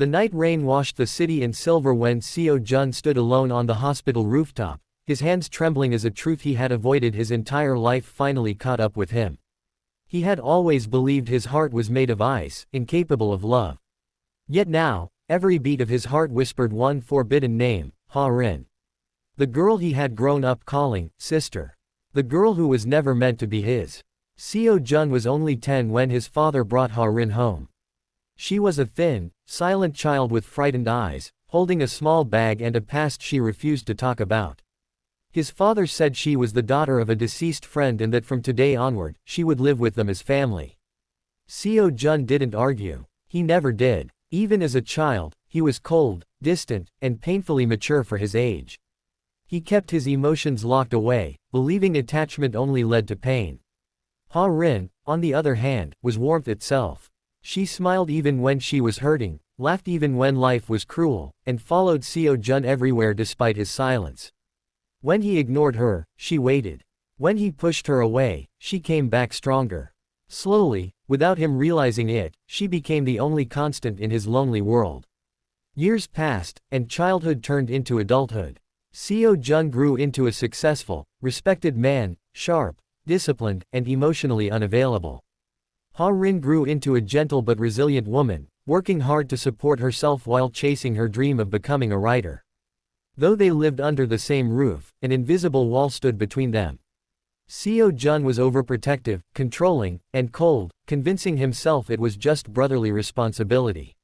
The night rain washed the city in silver when Seo-jun stood alone on the hospital rooftop, his hands trembling as a truth he had avoided his entire life finally caught up with him. He had always believed his heart was made of ice, incapable of love. Yet now, every beat of his heart whispered one forbidden name, Ha-rin. The girl he had grown up calling sister. The girl who was never meant to be his. Seo-jun was only 10 when his father brought Ha-rin home. She was a thin, silent child with frightened eyes, holding a small bag and a past she refused to talk about. His father said she was the daughter of a deceased friend and that from today onward, she would live with them as family. Seo-jun didn't argue. He never did. Even as a child, he was cold, distant, and painfully mature for his age. He kept his emotions locked away, believing attachment only led to pain. Ha-rin, on the other hand, was warmth itself. She smiled even when she was hurting, laughed even when life was cruel, and followed Seo-jun everywhere despite his silence. When he ignored her, she waited. When he pushed her away, she came back stronger. Slowly, without him realizing it, she became the only constant in his lonely world. Years passed, and childhood turned into adulthood. Seo-jun grew into a successful, respected man, sharp, disciplined, and emotionally unavailable. Ha-rin grew into a gentle but resilient woman, working hard to support herself while chasing her dream of becoming a writer. Though they lived under the same roof, an invisible wall stood between them. Seo-jun was overprotective, controlling, and cold, convincing himself it was just brotherly responsibility.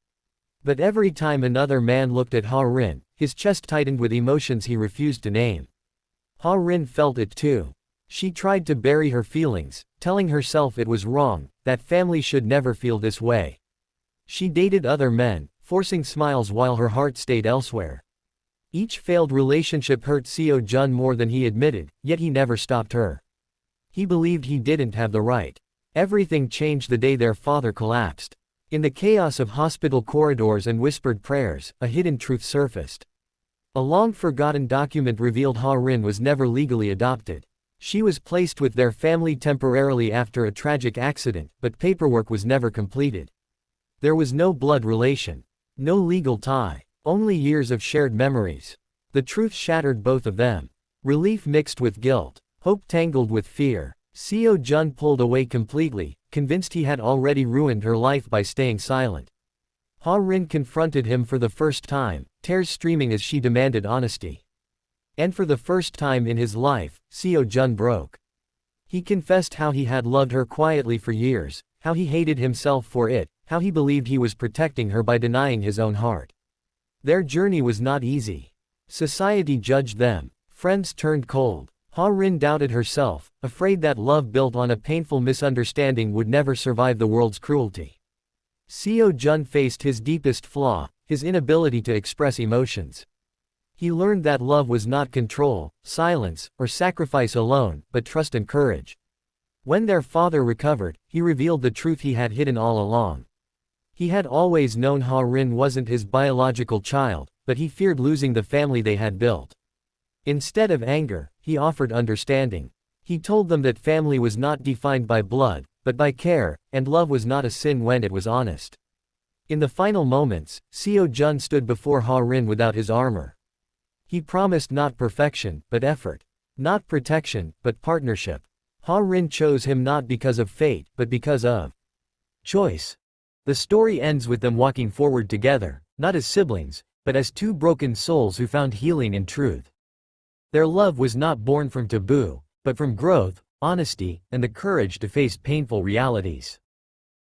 But every time another man looked at Ha-rin, his chest tightened with emotions he refused to name. Ha-rin felt it too. She tried to bury her feelings, telling herself it was wrong, that family should never feel this way. She dated other men, forcing smiles while her heart stayed elsewhere. Each failed relationship hurt Seo-jun more than he admitted, yet he never stopped her. He believed he didn't have the right. Everything changed the day their father collapsed. In the chaos of hospital corridors and whispered prayers, a hidden truth surfaced. A long-forgotten document revealed Ha-rin was never legally adopted. She was placed with their family temporarily after a tragic accident, but paperwork was never completed. There was no blood relation. No legal tie. Only years of shared memories. The truth shattered both of them. Relief mixed with guilt. Hope tangled with fear. Seo-jun pulled away completely, convinced he had already ruined her life by staying silent. Ha-rin confronted him for the first time, tears streaming as she demanded honesty. And for the first time in his life, Seo-jun broke. He confessed how he had loved her quietly for years, how he hated himself for it, how he believed he was protecting her by denying his own heart. Their journey was not easy. Society judged them. Friends turned cold. Ha-rin doubted herself, afraid that love built on a painful misunderstanding would never survive the world's cruelty. Seo-jun faced his deepest flaw, his inability to express emotions. He learned that love was not control, silence, or sacrifice alone, but trust and courage. When their father recovered, he revealed the truth he had hidden all along. He had always known Ha-rin wasn't his biological child, but he feared losing the family they had built. Instead of anger, he offered understanding. He told them that family was not defined by blood, but by care, and love was not a sin when it was honest. In the final moments, Seo-jun stood before Ha-rin without his armor. He promised not perfection, but effort. Not protection, but partnership. Ha-rin chose him not because of fate, but because of choice. The story ends with them walking forward together, not as siblings, but as two broken souls who found healing in truth. Their love was not born from taboo, but from growth, honesty, and the courage to face painful realities.